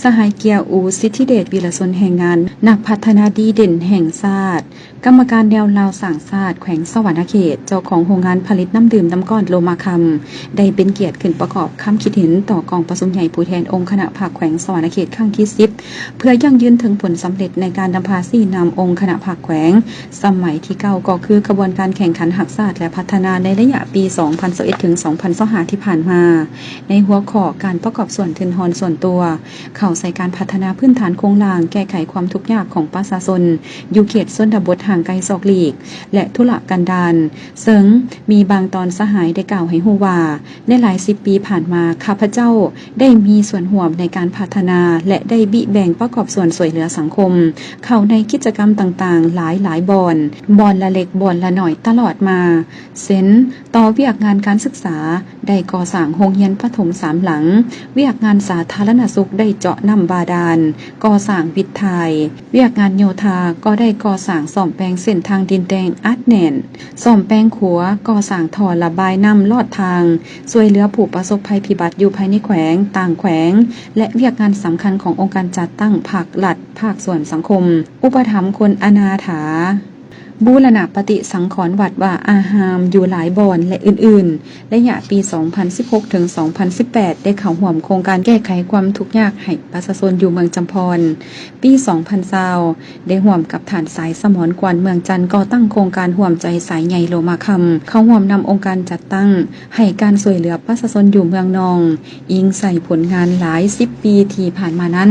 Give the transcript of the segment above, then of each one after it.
สหายเกียร์อูสิทธิเดชวีรชนแห่งงานนักพัฒนาดีเด่นแห่งชาติกรรมการแนวลาวสร้างชาติแขวงสวรรณเขตเจ้าของโรงงานผลิตน้ำดื่มน้ำก้อนโลมาคำได้เป็นเกียรติขึ้นประกอบคำคิดเห็นต่อกองประชุมใหญ่ผู้แทนองค์คณะภาคแขวงสวรรณเขตครั้งที่10เพื่อยั่งยืนถึงผลสำเร็จในการนำพาซี่นำองค์คณะภาคแขวงสมัยที่9ก็คือกระบวนการแข่งขันหักศาสตร์และพัฒนาในระยะปี 2021 ถึง 2025 ที่ผ่านมาในหัวข้อการประกอบส่วนทุนฮอนส่วนตัวเข้าใส่การพัฒนาพื้นฐานโครงสร้างแก้ไขความทุกข์ยากของประชาชนอยู่เขตชนบทห่างไกลซอกหลีกและทุรกันดารซึ่งมีบางตอนสหายได้กล่าวให้ฮู้ว่าในหลาย10ปีผ่านมาข้าพเจ้าได้มีส่วนร่วมในการพัฒนาและได้บิแบ่งประกอบส่วนช่วยเหลือสังคมเข้าในกิจกรรมต่างๆหลายบ่อนละเล็กบ่อนละหน่อยตลอดมาเส้นต่อเวียกงานการศึกษาได้ก่อสร้างโรงเรียนประถม3หลังเวียกงานสาธารณสุขได้เจาะน้ำบาดาลก่อสร้างวิทย์ไทยเวียกงานโยธาก็ได้ก่อสร้างซ่อมแปลงเส้นทางดินแดงอัดแน่นซ่อมแปลงขัวก่อสร้างท่อระบายน้ำลอดทางช่วยเหลือผู้ประสบภัยพิบัติอยู่ภายในแขวงต่างแขวงและเวียกงานสำคัญขององค์การจัดตั้งภาครัฐภาคส่วนสังคมอุปถัมภ์คนอนาถาบูรณะปฏิสังขรณ์วัดว่าอาหามอยู่หลายบ่อนและอื่นๆระยะปี 2016 ถึง 2018 ได้เข้าร่วมโครงการแก้ไขความทุกข์ยากให้ประชาชนอยู่เมืองจำพรปี 2020 ได้ร่วมกับฐานสายสมรกวนเมืองจันทร์ก่อตั้งโครงการร่วมใจสายใหญ่โลมาคำเข้าร่วมนำองค์การจัดตั้งให้การช่วยเหลือประชาชนอยู่เมืองนองอิงใส่ผลงานหลาย10ปีที่ผ่านมานั้น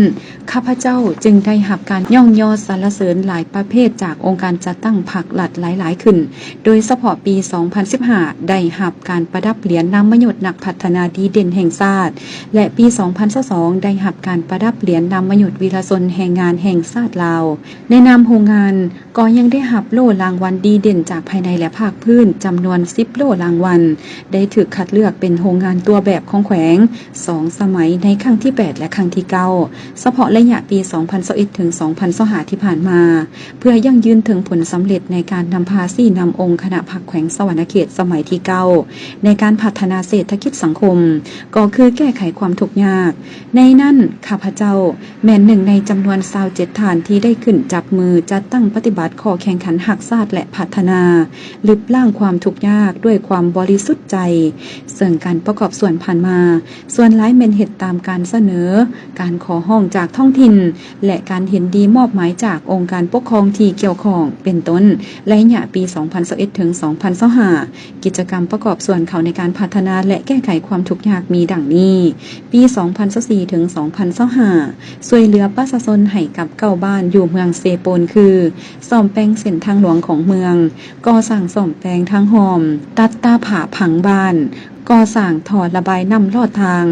ข้าพเจ้าจึงได้รับการย่องยอสรรเสริญหลายประเภทจากองค์การจัดตั้งภาครัฐหลายๆขึ้นโดยเฉพาะปี 2015 ได้รับการประดับเหรียญนามยศนักพัฒนาดีเด่นแห่งชาติและปี 2022 ได้รับการประดับเหรียญนามยศวีรชนแห่งงานแห่งชาติลาวในนามโรงงานก็ยังได้รับโล่รางวัลดีเด่นจากภายในและภาคพื้นจำนวน10โล่รางวัลได้ถูกคัดเลือกเป็นโรงงานตัวแบบของแขวง2สมัยในครั้งที่8และครั้งที่9เฉพาะระยะปี 2021 ถึง 2025 ที่ผ่านมาเพื่อยั่งยืนถึงผลสำเร็จในการนำพาซี่นำองค์คณะภาคแขวงสวรรณเขตสมัยที่9ในการพัฒนาเศรษฐกิจสังคมก็คือแก้ไขความทุกข์ยากในนั้นข้าพเจ้าแม่นหนึ่งในจำนวน27ฐานที่ได้ขึ้นจับมือจัดตั้งปฏิบัติข้อแข่งขันหักศาสตร์และพัฒนาลบล้างความทุกข์ยากด้วยความบริสุทธิ์ใจซึ่งการประกอบส่วนผ่านมาส่วนหลายแม่นเฮ็ดตามการเสนอการขอห้องจากท้องถิ่นและการเห็นดีมอบหมายจากองค์การปกครองที่เกี่ยวข้องเป็นต้นระยะปี 2021 ถึง 2025 กิจกรรมประกอบส่วนเขาในการพัฒนาและแก้ไขความทุกข์ยากมีดังนี้ปี 2024 ถึง 2025 ช่วยเหลือประชาชนให้กับเก้าบ้านอยู่เมืองเซโปนคือซ่อมแปลงเส้นทางหลวงของเมืองก่อสร้างซ่อมแปลงทางหอมตัดตาผาผังบ้านก่อสร้างท่อระบายน้ำลอดทาง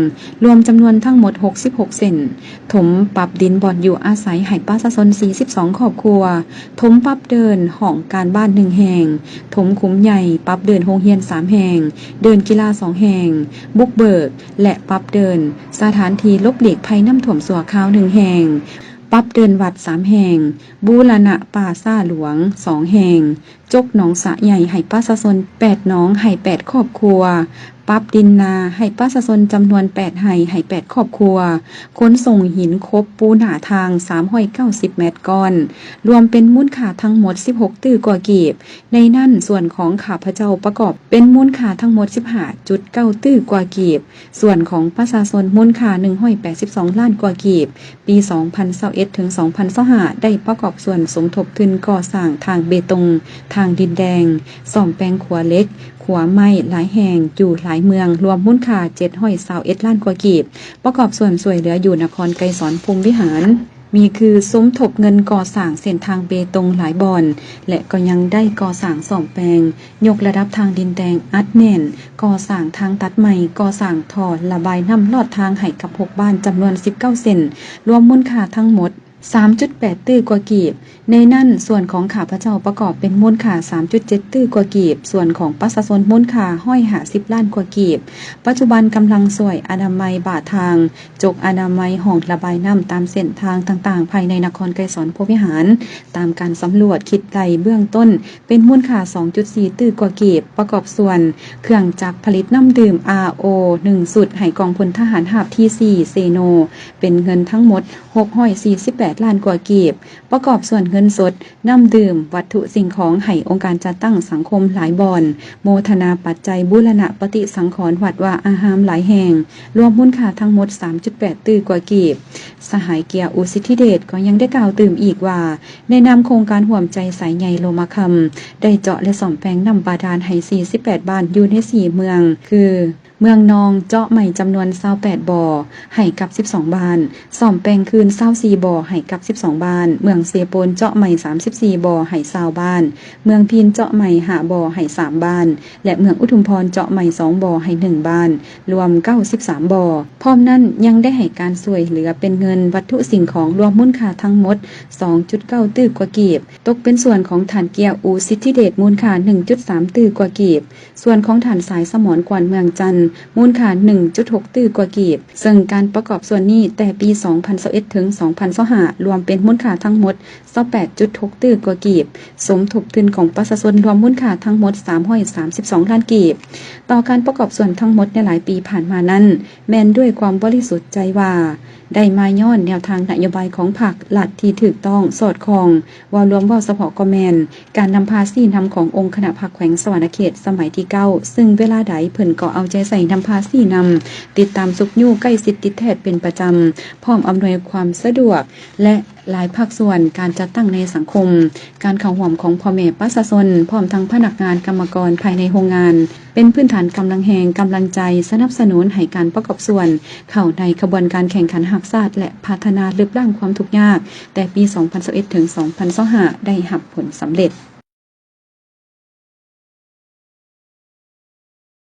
รวมจำนวนทั้งหมด66เส้นถมปรับดินบ่อนอยู่อาศัยให้ประชาชน42ครอบครัวถมปรับเดินห้องการบ้าน1แห่งถมคุ้มใหญ่ปรับเดินโรงเรียน3แห่งเดินกีฬา2แห่งบุกเบิกและปรับเดินสถานที่ลบหลีกภัยน้ำท่วมสั่วคราว1แห่งปรับเดินวัด3แห่งบูรณะป่าซ่าหลวง2แห่งจกหนองสะใหญ่ให้ประชาชน8หนองให้8ครอบครัวปรับดินนาให้ประชาชนจำนวน8ให้8ครอบครัวขนส่งหินคบปูนหาทาง390เมตรก้อนรวมเป็นมูลค่าทั้งหมด16ตื้อกว่ากีบในนั่นส่วนของข้าพเจ้าประกอบเป็นมูลค่าทั้งหมด 15.9 ตื้อกว่ากีบส่วนของประชาชนมูลค่า182ล้านกว่ากีบปี 2021 ถึง 2025 ได้ประกอบส่วนสมทบทุนก่อสร้างทางเบตงทางดินแดงซ่อมแปลงขัวเล็กขัวไม้หลายแห่งอยู่หลายเมืองรวมมูลค่า721ล้านกว่ากีบประกอบส่วนช่วยเหลืออยู่นครไกรสอนภูมิวิหารมีคือสมทบเงินก่อสร้างเส้นทางเบตงหลายบ่อนและก็ยังได้ก่อสร้างซ่อมแปลงยกระดับทางดินแดงอัดแน่นก่อสร้างทางตัดใหม่ก่อสร้างท่อระบายน้ำลอดทางให้กับ6บ้านจำนวน19เส้นรวมมูลค่าทั้งหมด 3.8 ตื้อกว่ากีบในนั้นส่วนของข้าพเจ้าประกอบเป็นมูลค่า 3.7 ตื้อกว่ากีบส่วนของประชาชนมูลค่า150 ล้านกว่ากีบปัจจุบันกำลังสวยอนามัยบาทางจกอนามัยห้องระบายน้ำตามเส้นทางต่างๆภายในนครไกรสอนพรหมวิหารตามการสำรวจคิดไล่เบื้องต้นเป็นมูลค่า 2.4 ตื้อกว่ากีบประกอบส่วนเครื่องจักรผลิตน้ำดื่ม RO 1 สุดให้กองพลทหารหาบที่ 4 เซโนเป็นเงินทั้งหมด648 ล้านกว่ากีบประกอบส่วนเงินสดน้ำดื่มวัตถุสิ่งของให้องค์การจัดตั้งสังคมหลายบ่อนโมทนาปัจจัยบูรณะปฏิสังขรณ์วัดว่าอาหารหลายแห่งรวมมูลค่าทั้งหมด 3.8 ตื้อกว่ากีบสหายเกียรติอุสิทธิเดชก็ยังได้กล่าวตื่มอีกว่าในนามโครงการห่วมใจสายใหญ่โลมาคำได้เจาะและซ่อมแปลงน้ำบาดาลให้48บ้านอยู่ใน4เมืองคือเมืองนองเจาะใหม่จำนวน28บ่อให้กับ12บ้านซ่อมแปลงคืน24บ่อให้กับ12บ้านเมืองเซโปนเจาะใหม่34บ่อให้20บ้านเมืองพีนเจาะใหม่5บ่อให้3บ้านและเมืองอุทุมพรเจาะใหม่2บ่อให้1บ้านรวม93บ่อพร้อมนั้นยังได้ให้การช่วยเหลือเป็นเงินวัตถุสิ่งของรวมมูลค่าทั้งหมด 2.9 ตื้อกว่ากีบตกเป็นส่วนของฐานเกียร์อูสิทธิเดชมูลค่า 1.3 ตื้อกว่ากีบส่วนของฐานสายสมรกวนเมืองจันทร์มูลค่า 1.6 ตื้อกว่ากีบซึ่งการประกอบส่วนนี้แต่ปี 2021 ถึง 2025 รวมเป็นมูลค่าทั้งหมด 28.6 ตื้อกว่ากีบสมทบทุนของประชาชนรวมมูลค่าทั้งหมด 332 ล้านกีบต่อการประกอบส่วนทั้งหมดในหลายปีผ่านมานั้นแม้นด้วยความบริสุทธิ์ใจว่าได้มาย้อนแนวทางนโยบายของพรรคหลักที่ถูกต้องสอดคล้องว่ารวมเว้าเฉพาะก็แม่นการนำภาษีนำขององค์คณะพรรคแขวงสวรรณเขตสมัยที่9ซึ่งเวลาใดเพิ่นก็เอาใจใส่นำภาษีนำติดตามสุขยู่ใกล้สิทธิแทศเป็นประจำพร้อมอำนวยความสะดวกและหลายภาคส่วนการจัดตั้งในสังคมการเข้าร่วมของพ่อแม่ประชาชนพร้อมทั้งพนักงานกรรมกรภายในโรงงานเป็นพื้นฐานกำลังแห่งกำลังใจสนับสนุนให้การประกอบส่วนเข้าในขบวนการแข่งขันหักษาและพัฒนาลึกล้ำความทุกข์ยากแต่ปี 2021 ถึง 2025 ได้รับผลสำเร็จ